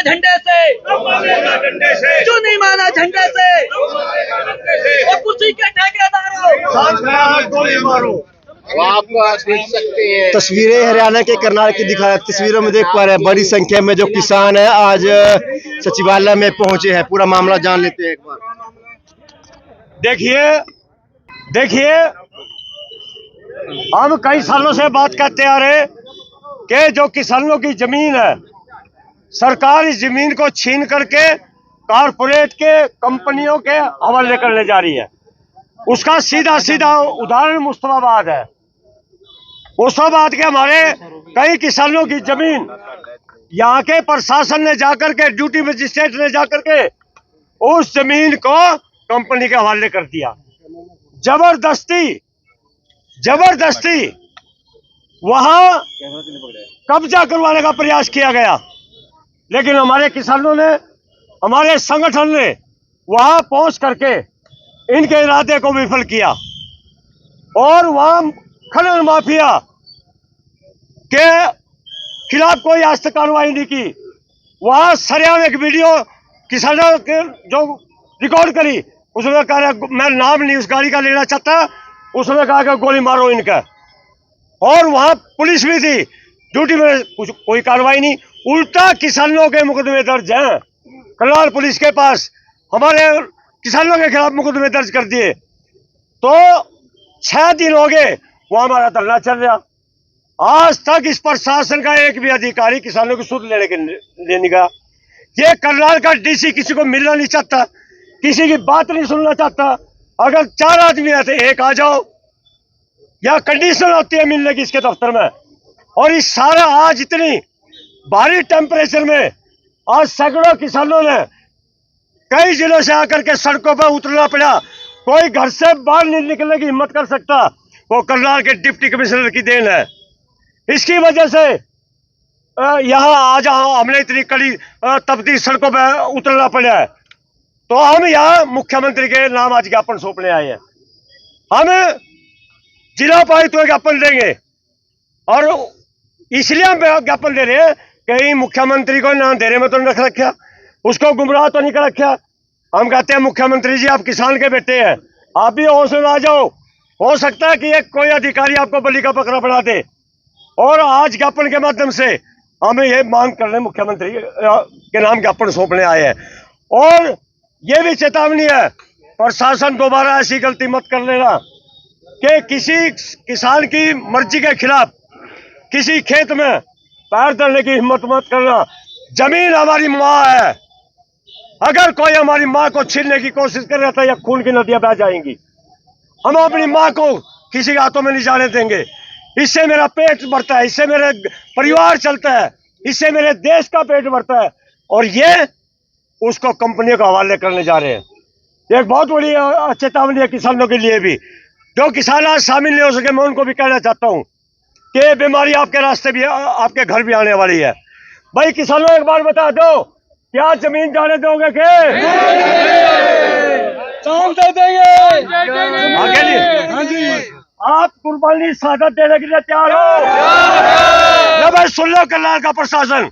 झंडे से, क्यों नहीं माना झंडे से, और कुर्सी के ठेकेदारों गोली मारो। आप देख सकते हैं तस्वीरें हरियाणा के करनाल की दिखा रहा है। तस्वीरों में देख पा रहे हैं बड़ी संख्या में जो किसान है आज सचिवालय में पहुंचे हैं। पूरा मामला जान लेते हैं एक बार। देखिए हम कई सालों से बात करते आ रहे कि जो किसानों की जमीन है, सरकार इस जमीन को छीन करके कारपोरेट के कंपनियों के हवाले करने जा रही है। उसका सीधा सीधा उदाहरण मुस्तफाबाद है। मुस्तफाबाद के हमारे कई किसानों की जमीन यहाँ के प्रशासन ने जाकर के, ड्यूटी मजिस्ट्रेट ने जाकर के उस जमीन को कंपनी के हवाले कर दिया। जबरदस्ती वहां कब्जा करवाने का प्रयास किया गया, लेकिन हमारे किसानों ने, हमारे संगठन ने वहां पहुंच करके इनके इरादे को विफल किया और वहां खनन माफिया के खिलाफ कोई आज तक कार्रवाई नहीं की। वहां सरेआम एक वीडियो किसानों के जो रिकॉर्ड करी, उसने कहा, मैं नाम नहीं उस गाड़ी का लेना चाहता, उसने कहा कि गोली मारो इनका। और वहां पुलिस भी थी ड्यूटी में, कोई कार्रवाई नहीं। उल्टा किसानों के मुकदमे दर्ज हैं करनाल पुलिस के पास, हमारे किसानों के खिलाफ मुकदमे दर्ज कर दिए। तो 6 दिन हो गए वहां हमारा धरना चल रहा। आज तक इस प्रशासन का एक भी अधिकारी किसानों की सुध लेने के लिए नहीं गया। ये करनाल का डीसी किसी को मिलना नहीं चाहता, किसी की बात नहीं सुनना चाहता। अगर 4 आदमी रहते, एक आ जाओ, या कंडीशन होती है मिलने की इसके दफ्तर में। और इस सारा आज इतनी भारी टेम्परेचर में आज सैकड़ों किसानों ने कई जिलों से आकर के सड़कों पर उतरना पड़ा। कोई घर से बाहर नहीं निकलने की हिम्मत कर सकता, वो करनाल के डिप्टी कमिश्नर की देन है। इसकी वजह से यहाँ आज हमने इतनी कड़ी तपती सड़कों पर उतरना पड़ा है। तो हम यहाँ मुख्यमंत्री के नाम आज ज्ञापन सौंपने आए हैं। हम जिला उपायुक्त को ज्ञापन देंगे, और इसलिए हम ज्ञापन दे रहे हैं कहीं मुख्यमंत्री को नाम देने में तो नहीं रख रखा, उसको गुमराह तो नहीं कर रखा। हम कहते हैं मुख्यमंत्री जी, आप किसान के बेटे हैं, आप भी होश में आ जाओ। हो सकता है कि एक कोई अधिकारी आपको बलि का बकरा बना दे। और आज ज्ञापन के माध्यम से हमें ये मांग करने मुख्यमंत्री के नाम ज्ञापन सौंपने आए हैं। और ये भी चेतावनी है, प्रशासन दोबारा ऐसी गलती मत कर लेना कि किसी किसान की मर्जी के खिलाफ किसी खेत में पैर डालने की हिम्मत मत करना। जमीन हमारी माँ है, अगर कोई हमारी माँ को छीनने की कोशिश कर रहा था, या खून की नदियां बह जाएंगी। हम अपनी माँ को किसी के हाथों में नहीं जाने देंगे। इससे मेरा पेट भरता है, इससे मेरे परिवार चलता है, इससे मेरे देश का पेट भरता है, और ये उसको कंपनियों के हवाले करने जा रहे हैं। एक बहुत बड़ी चेतावनी है किसानों के लिए भी। जो किसान आज शामिल नहीं हो सके, मैं उनको भी कहना चाहता हूँ कि बीमारी आपके रास्ते भी, आपके घर भी आने वाली है। भाई किसानों, एक बार बता दो, क्या जमीन जाने दोगे के? दे देंगे। आगे नहीं, आप कुर्बानी शहादत देने के लिए तैयार हो? भाई सुन लो करनाल का प्रशासन,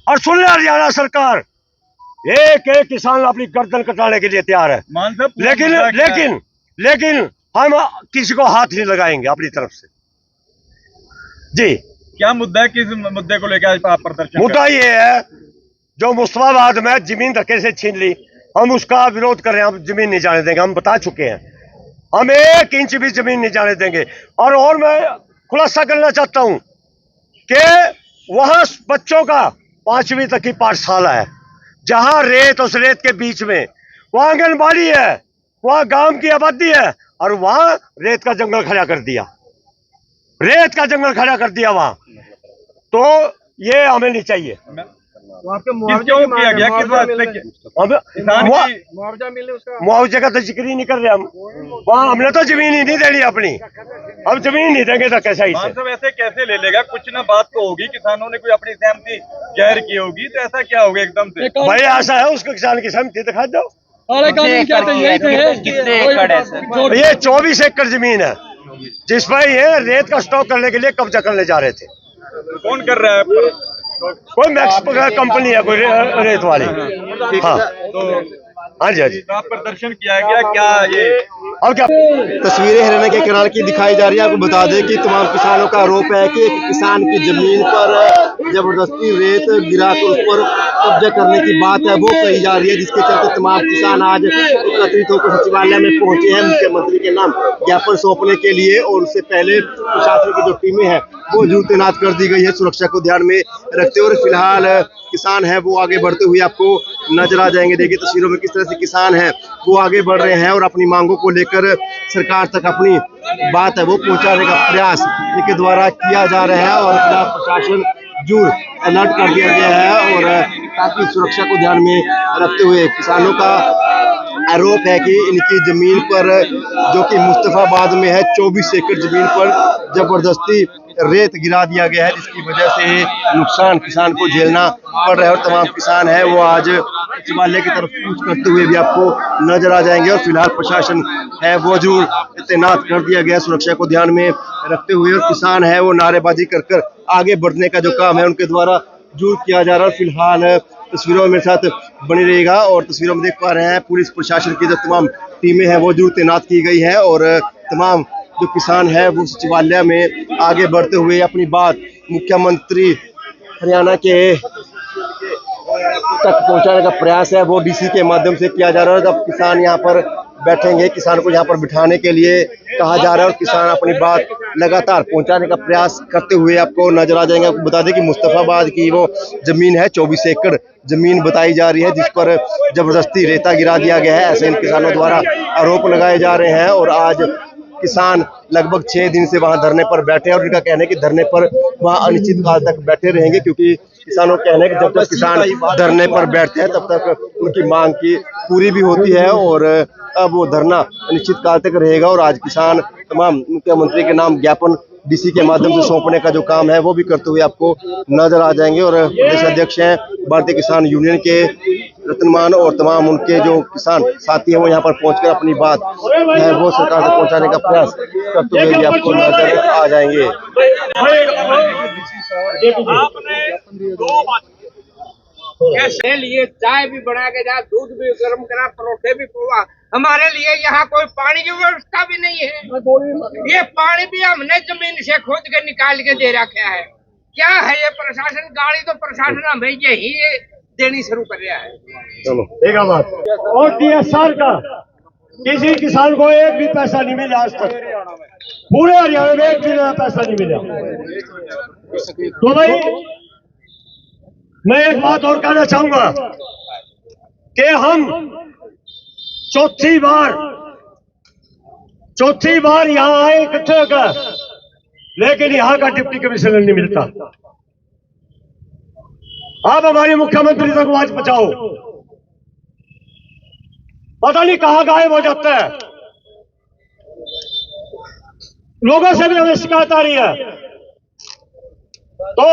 और सुन लो हरियाणा सरकार, एक एक किसान अपनी गर्दन कटाने के लिए तैयार है। लेकिन हम किसी को हाथ नहीं लगाएंगे अपनी तरफ से। जी, क्या मुद्दा है? किस मुद्दे को लेकर आप प्रदर्शन? मुद्दा ये है, जो मुस्तफाबाद में जमीन धक्के से छीन ली, हम उसका विरोध कर रहे हैं। हम जमीन नहीं जाने देंगे, हम बता चुके हैं, हम 1 इंच भी जमीन नहीं जाने देंगे। और मैं खुलासा करना चाहता हूं कि वहां बच्चों का 5वीं तक की पाठशाला है, जहां रेत, उस रेत के बीच में वहां आंगनबाड़ी है, वहां गांव की आबादी है, और वहां रेत का जंगल खड़ा कर दिया, वहां। तो ये हमें नहीं चाहिए। मुआवजे का तो जिक्र ही नहीं कर रहे हम। वहाँ हमने तो जमीन ही नहीं देनी अपनी, हम जमीन नहीं देंगे तो कैसा ही से। ऐसे कैसे ले लेगा? कुछ ना बात तो होगी, किसानों ने कोई अपनी सहमति जाहिर की होगी, तो ऐसा क्या होगा एकदम से? भाई ऐसा है, उसको किसान की सहमति दिखा दो। कितने एकड़ है सर? ये 24 एकड़ जमीन है, जिस पर ये रेत का स्टॉक करने के लिए कब्जा करने जा रहे थे। कौन कर रहा है? कोई मैक्स कंपनी है, कोई रेत वाली। हाँ हाँ जी, हाँ जी। तो आप प्रदर्शन किया गया क्या ये? अब क्या तस्वीरें हरियाणा के कैनाल की दिखाई जा रही है। आपको बता दें कि तमाम किसानों का आरोप है कि एक किसान की जमीन पर जबरदस्ती रेत गिराकर उस पर कब्जा करने की बात है वो कही जा रही है, जिसके चलते तमाम किसान आज एकत्रित होकर सचिवालय में पहुंचे हैं मुख्यमंत्री के नाम ज्ञापन सौंपने के लिए। और उससे पहले प्रशासन की जो टीमें हैं वो जरूर तैनात कर दी गई है सुरक्षा को ध्यान में रखते हुए। फिलहाल किसान है वो आगे बढ़ते हुए आपको नजर आ जाएंगे। देखिए तस्वीरों में किस तरह से किसान है वो आगे बढ़ रहे हैं और अपनी मांगों को लेकर सरकार तक अपनी बात है वो पहुंचाने का प्रयास इनके द्वारा किया जा रहा है। और फिलहाल प्रशासन जरूर अलर्ट कर दिया गया है और ताकि सुरक्षा को ध्यान में रखते हुए किसानों का आरोप है कि इनकी जमीन पर जो कि मुस्तफाबाद में है 24 एकड़ जमीन पर जबरदस्ती रेत गिरा दिया गया है, जिसकी वजह से नुकसान किसान को झेलना पड़ रहा है। और तमाम किसान है वो आज सचिवालय की तरफ कूच करते हुए भी आपको नजर आ जाएंगे। और फिलहाल प्रशासन है वो जरूर तैनात कर दिया गया सुरक्षा को ध्यान में रखते हुए। और किसान है वो नारेबाजी कर आगे बढ़ने का जो काम है उनके द्वारा जरूर किया जा रहा है। फिलहाल तस्वीरों में मेरे साथ बनी रहेगा और तस्वीरों में देख पा रहे हैं पुलिस प्रशासन की जो तमाम टीमें हैं वो जरूर तैनात की गई है। और तमाम जो किसान है वो सचिवालय में आगे बढ़ते हुए अपनी बात मुख्यमंत्री हरियाणा के तक पहुंचाने का प्रयास है वो डीसी के माध्यम से किया जा रहा है। जब किसान यहाँ पर बैठेंगे, किसान को यहाँ पर बिठाने के लिए कहा जा रहा है और किसान अपनी बात लगातार पहुंचाने का प्रयास करते हुए आपको नजर आ जाएंगे। आपको बता दें कि मुस्तफाबाद की वो जमीन है 24 एकड़ जमीन बताई जा रही है, जिस पर जबरदस्ती रेता गिरा दिया गया है, ऐसे इन किसानों द्वारा आरोप लगाए जा रहे हैं। और आज किसान लगभग 6 दिन से वहां धरने पर बैठे हैं और इनका कहना है कि धरने पर वहां अनिश्चित काल तक बैठे रहेंगे, क्योंकि किसानों का कहना है कि जब तक किसान धरने पर बैठते हैं तब तक उनकी मांग की पूरी भी होती है और अब वो धरना अनिश्चित काल तक रहेगा। और आज किसान तमाम मुख्यमंत्री के नाम ज्ञापन डीसी के माध्यम से सौंपने का जो काम है वो भी करते हुए आपको नजर आ जाएंगे। और प्रदेश अध्यक्ष हैं भारतीय किसान यूनियन के रतनमान और तमाम उनके जो किसान साथी हैं वो यहाँ पर पहुंचकर अपनी बात है वो सरकार तक पहुंचाने का प्रयास करते हुए भी आपको नजर आ जाएंगे। के लिए चाय भी बना के जा, दूध भी गर्म करा, परोठे भी पोवा। हमारे लिए यहाँ कोई पानी की व्यवस्था भी नहीं है। ये पानी भी हमने जमीन से खोद के निकाल के दे रखा है। क्या है ये प्रशासन? गाड़ी तो प्रशासन हमें यही देनी शुरू कर रहा है। चलो एक बात और DSR का किसी किसान को एक भी पैसा नहीं मिला आज तक, पूरे हरियाणा में एक भी पैसा नहीं मिला। तो भाई मैं एक बात और कहना चाहूंगा कि हम चौथी बार यहाँ आए इकट्ठे होकर, लेकिन यहाँ का डिप्टी कमिश्नर नहीं मिलता। आप हमारे मुख्यमंत्री तक आवाज पहुंचाओ, पता नहीं कहां गायब हो जाता है। लोगों से भी हमें शिकायत आ रही है। तो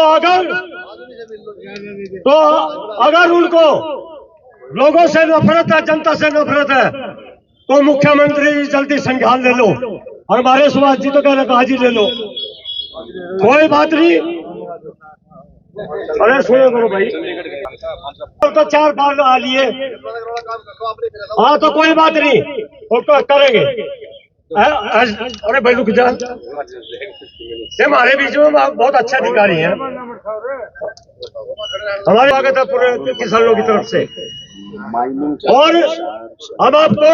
अगर उनको लोगों से नफरत है, जनता से नफरत है, तो मुख्यमंत्री जल्दी संज्ञान ले लो। और हमारे सुभाष जी तो कह रहे हाजिर ले लो, कोई बात नहीं। अरे सुनो करो भाई, तो 4 बार आ लिए, हाँ तो कोई बात नहीं, वो करेंगे। अरे भाई रुक जा, हमारे बीच में बहुत अच्छे अधिकारी हैं, हमारे स्वागत है पूरे किसानों की तरफ से। और हम आपको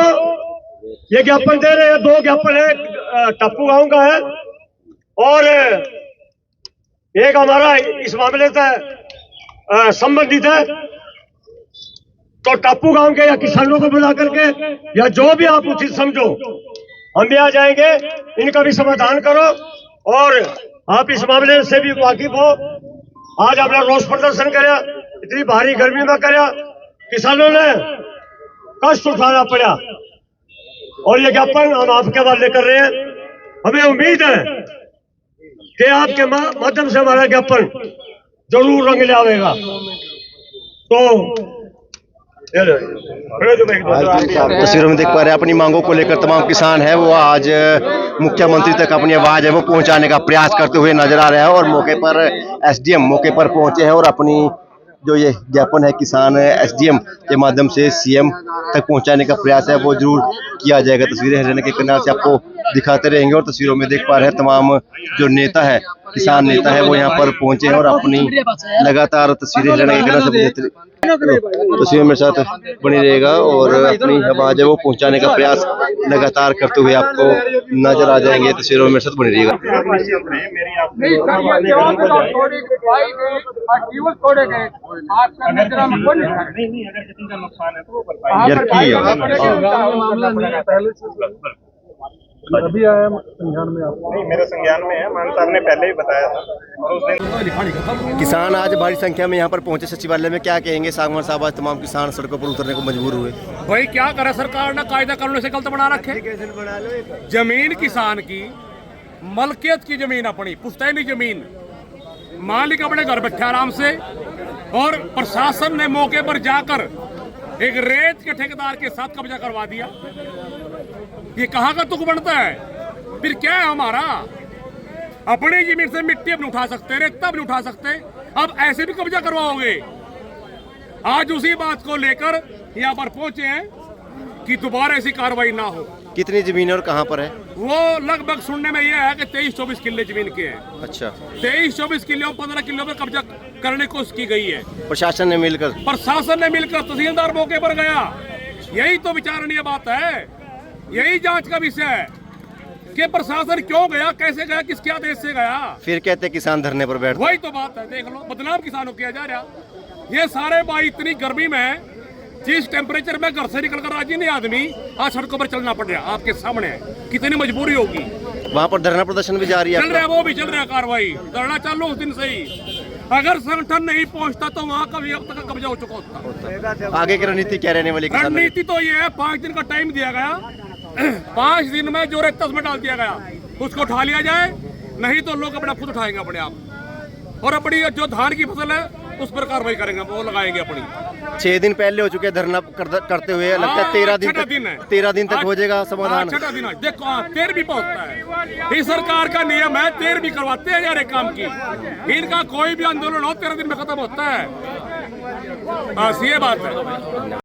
ये ज्ञापन दे रहे हैं, 2 ज्ञापन है, टप्पू गांव का है और एक हमारा इस मामले से संबंधित है। तो टप्पू गांव के या किसानों को बुला करके या जो भी आप उचित समझो, हम भी आ जाएंगे, इनका भी समाधान करो। और आप इस मामले से भी वाकिफ हो। आज आपने रोष प्रदर्शन कराया, इतनी भारी गर्मी में कराया, किसानों ने कष्ट उठाना पड़ा और ये ज्ञापन हम आपके हवाले कर रहे हैं। हमें उम्मीद है कि आपके माध्यम से हमारा ज्ञापन जरूर रंग लावेगा। तो तस्वीरों में देख पा रहे हैं अपनी मांगों को लेकर तमाम किसान है वो आज मुख्यमंत्री तक अपनी आवाज है वो पहुंचाने का प्रयास करते हुए नजर आ रहे हैं और मौके पर एसडीएम मौके पर पहुंचे हैं और अपनी जो ये ज्ञापन है किसान एसडीएम के माध्यम से सीएम तक पहुंचाने का प्रयास है वो जरूर किया जाएगा। तस्वीरें हरियाणा के किनारे से आपको दिखाते रहेंगे और तस्वीरों में देख पा रहे हैं तमाम जो नेता है किसान नेता है वो यहाँ पर पहुंचे हैं और अपनी लगातार तस्वीरें हरियाणा के किनारे से तस्वीरों मेरे साथ बनी रहेगा और अपनी आवाज है वो पहुंचाने का प्रयास लगातार करते हुए आपको नजर आ जाएंगे। तस्वीरों में मेरे साथ बनी रहेगा। अभी आया संज्ञान में आप नहीं मेरे संज्ञान में है मान साहब ने पहले ही बताया था और उस दिन किसान आज भारी संख्या में यहाँ पर पहुंचे सचिवालय में, क्या कहेंगे सागवान साहब? आज तमाम किसान सड़कों पर उतरने को मजबूर हुए। भाई क्या करे सरकार ने कायदा कानून से गलत बना रखे। जमीन किसान की मलकियत की जमीन अपनी पुश्तैनी जमीन मालिक अपने घर बैठे आराम से और प्रशासन ने मौके पर जाकर एक रेत के ठेकेदार के साथ कब्जा करवा दिया। ये कहाँ का तुक बनता है? फिर क्या है हमारा? अपनी जमीन से मिट्टी अब नहीं उठा सकते, रेता भी नहीं उठा सकते, अब ऐसे भी कब्जा करवाओगे। आज उसी बात को लेकर यहाँ पर पहुंचे हैं कि दोबारा ऐसी कार्रवाई ना हो। कितनी जमीन और कहाँ पर है? वो लगभग सुनने में यह है कि 23-24 किले जमीन के हैं। अच्छा, 23-24 किले 15 किलो में कब्जा करने की कोशिश की गई है। प्रशासन ने मिलकर तहसीलदार मौके पर गया। यही तो विचारणीय बात है, यही जांच का विषय है कि प्रशासन क्यों गया, कैसे गया, किसके आदेश से गया। फिर कहते किसान धरने पर बैठ, वही तो बात है। देख लो बदनाम किसानों किया जा रहा। ये सारे भाई इतनी गर्मी में जिस टेम्परेचर में घर से निकलकर राजी नहीं आदमी आज सड़कों पर चलना पड़ रहा। आपके सामने कितनी मजबूरी होगी। वहाँ पर धरना प्रदर्शन भी जारी है, चल रहा है, वो भी चल रहा है कार्रवाई। धरना चालू उस दिन से ही। अगर संगठन नहीं पहुंचता तो वहाँ का भी अब तक कब्जा हो चुका होता। आगे की रणनीति क्या रहने वाली? रणनीति तो ये है 5 दिन का टाइम दिया गया। 5 दिन में जो रेत में डाल दिया गया उसको उठा लिया जाए, नहीं तो लोग अपना खुद उठाएंगे अपने आप और अपनी जो धान की फसल है उस पर कार्रवाई करेंगे, वो लगाएंगे अपनी। 6 दिन पहले हो चुके धरना करते हुए, लगता है 13 दिन तक हो जाएगा समाधान। 6 दिन देखो 13 भी पहुंचता है। इस सरकार का नियम है 13 भी करवाते हैं यार काम की। इनका कोई भी आंदोलन हो 13 दिन में खत्म होता है। बस ये बात है।